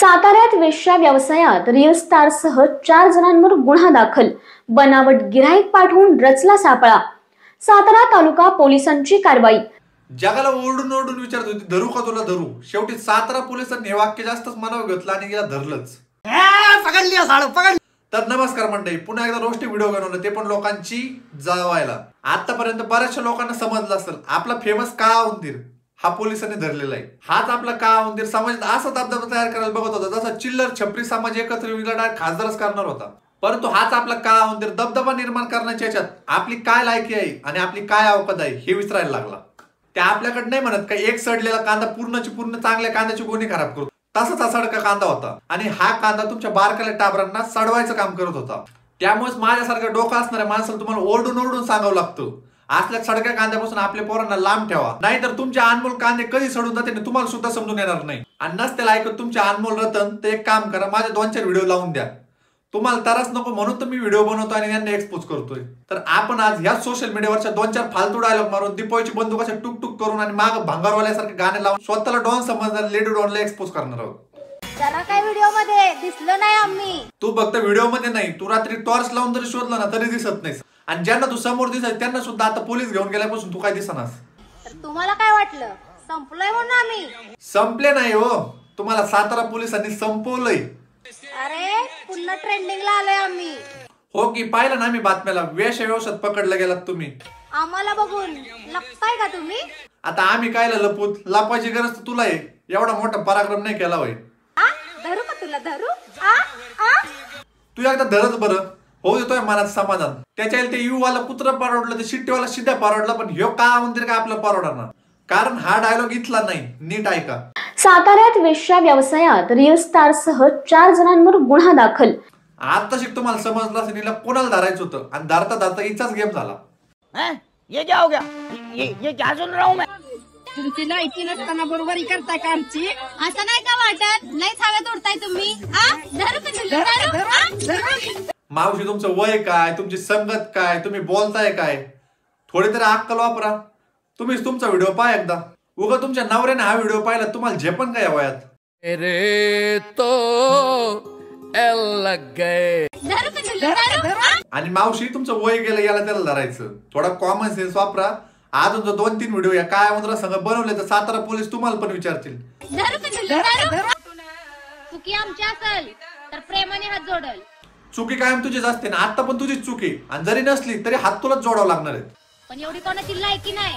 साताऱ्यात वेश्या व्यवसायात रील स्टारसह 4 जणांवर गुन्हा दाखल। बनावट गिऱ्हाईक पाठवून रचला सापळा। सातारा तालुका पोलिसांची कारवाई। जगाला ओरडून ओरडून विचारत होती धरू का तुला धरू। शेवटी सातारा पोलिसांनी हे वाक्य जास्तच मनावर घेतलं आणि गेला धरलंच। तर नमस्कार मंडळी, पुन्हा एकदा रोस्टी व्हिडिओ बनवलं, ते पण लोकांची जळवायला। आतापर्यंत बऱ्याचशा लोकांना समजलं असेल आपला फेमस काळा उंदीर हा पोलिसांनी धरलेला आहे। हाच आपला काळा उंदीर समाजात असा दबदबा तयार करायला बघत होता जसा चिल्लर छपरी समाज एकत्र येऊन डायरेक्ट खासदारच करणार होता। परंतु हाच आपला काळा उंदीर दबदबा निर्माण करण्याच्या याच्यात आपली काय लायकी आहे आणि आपली काय अवकात आहे हे विसरायला लागला। त्या आपल्याकडे नाही म्हणत का एक सडलेला कांदा पूर्णची पूर्ण चांगल्या कांद्याची गोणी खराब करतो, तसाच हा सडका कांदा होता आणि हा कांदा तुमच्या बारकाल्या टाबरांना सडवायचं काम करत होता। त्यामुळेच माझ्यासारखं डोकं असणाऱ्या माणसाला तुम्हाला ओरडून ओरडून सांगावं लागतं असल्या सडक्या कांद्यापासून आपल्या पोरांना लांब ठेवा, नाहीतर तुमचे अनमोल कांदे कधी सडून जाते तुम्हाला सुद्धा समजून येणार नाही। आणि नसते ऐकत तुमचे अनमोल रतन ते एक काम करा, माझे 2-4 व्हिडिओ लावून द्या। तुम्हाला त्रास नको म्हणून तर मी व्हिडिओ बनवतो आणि यांना एक्सपोज करतोय। तर आपण आज ह्या सोशल मीडियावरच्या 2-4 फालतू डायलॉग मारून दीपोळीची बंदूक अशा टुक टुक करून आणि माग भांगारवाल्यासारखे गाणे लावून स्वतःला डॉन समजणार लेडी डॉनला एक्सपोज करणार आहोत। जरा काय व्हिडिओ मध्ये दिसलं नाही आम्ही। तू फक्त व्हिडिओ मध्ये नाही, तू रात्री टॉर्च लावून जरी शोधला ना तरी दिसत नाहीस। आणि ज्यांना तू समोर दिसायचं त्यांना सुद्धा आता पोलीस घेऊन गेल्यापासून तू काय दिसनास। तर तुम्हाला काय वाटलं संपलोय म्हणून आम्ही? संपले नाही हो, तुम्हाला सातारा पोलिसांनी संपवलंय। अरे पुन्हा ट्रेंडिंगला आलोय आम्ही। हो की पाहिलं ना मी बातम्याला, वेश व्यवसायात पकडला गेलात तुम्ही। आम्हाला बघून लपताय का तुम्ही? आता आम्ही कायला लपूत, लपायची गरज तर तुला आहे। एवढा मोठा पराक्रम नाही केला होय। धरू का तुला धरू? तू एकदा धरच बरं, हो देतोय मनात समाधान। त्याच्या ते युवाला कुत्रा परवडलं, ते शिट्टीवाला शिद्या परवडला, पण ह्यो का म्हणते का आपलं परवडणार, कारण हा डायलॉग इथला नाही, नीट ऐका। साताऱ्यात वेश्या व्यवसायात रील स्टारसह 4 जणांवर गुन्हा दाखल। आता शिक तुम्हाला समजलं असेल हिला कोणाला धरायचं होतं आणि धरता धरता हिचाच गेम झाला। ये क्या हो गया? ये क्या सुन रहा हूँ मैं? तुमची लायकी नसताना बरोबरी करताय का आमची? असं नाही का वाटत? नाही हवेत उडताय तुम्ही? धरू का तुला? मावशी तुमचं वय काय, तुमची संगत काय, तुम्ही बोलताय काय, थोडी तरी अक्कल वापरा। तुम्हीच तुमचा व्हिडिओ पहा एकदा, उगा तुमच्या नवऱ्याने हा व्हिडिओ पाहिला तुम्हाला झेपण काय वयात। रे तो एल लग गए। आणि मावशी तुमचं वय गेलं याला त्याला धरायचं, थोडा कॉमन सेन्स वापरा। अजून जर 2-3 व्हिडिओ या काय उंदरा संग बनवले तर सातारा पोलीस तुम्हाला पण विचारतील। चुकी आमची असेल तर प्रेमाने हात जोडल। चुकी कायम तुझीच असते ना, आता पण तुझीच चुकी, आणि जरी नसली तरी हात तुलाच जोडावं लागणार आहेत। पण एवढी कोणाची लायकी नाही,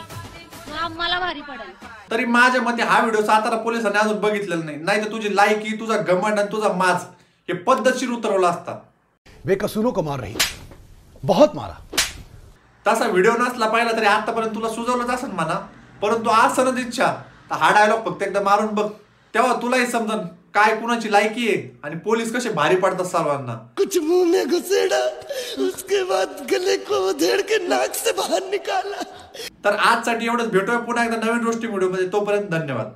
आम्हाला भारी पडेल। तरी माझ्या मते हा व्हिडिओ सातारा पोलिसांनी अजून बघितलेला नाही, नाही तर तुझी लायकी, तुझा घमंड आणि तुझा माज हे पद्धतशीर उतरवला असता। बेकसूरों को मार रही, बहुत मारा। तसा व्हिडिओ नसला पाहिला तरी आतापर्यंत तुला सुचवलंच असेल म्हणा, परंतु आज सनद इच्छा तर हा डायलॉग फक्त एकदा मारून बघ, तेव्हा तुलाही समजन काय कुणाची लायकी आहे आणि पोलीस कसे भारी पडतात सर्वांना। कुछ मुंह में घुसेड़ा, उसके बाद गले को उधेड़ के नाक से बाहर निकाला। तर आजसाठी एवढंच, भेटूया पुन्हा एकदा नवीन रोस्टिंग व्हिडिओ मध्ये, तोपर्यंत धन्यवाद।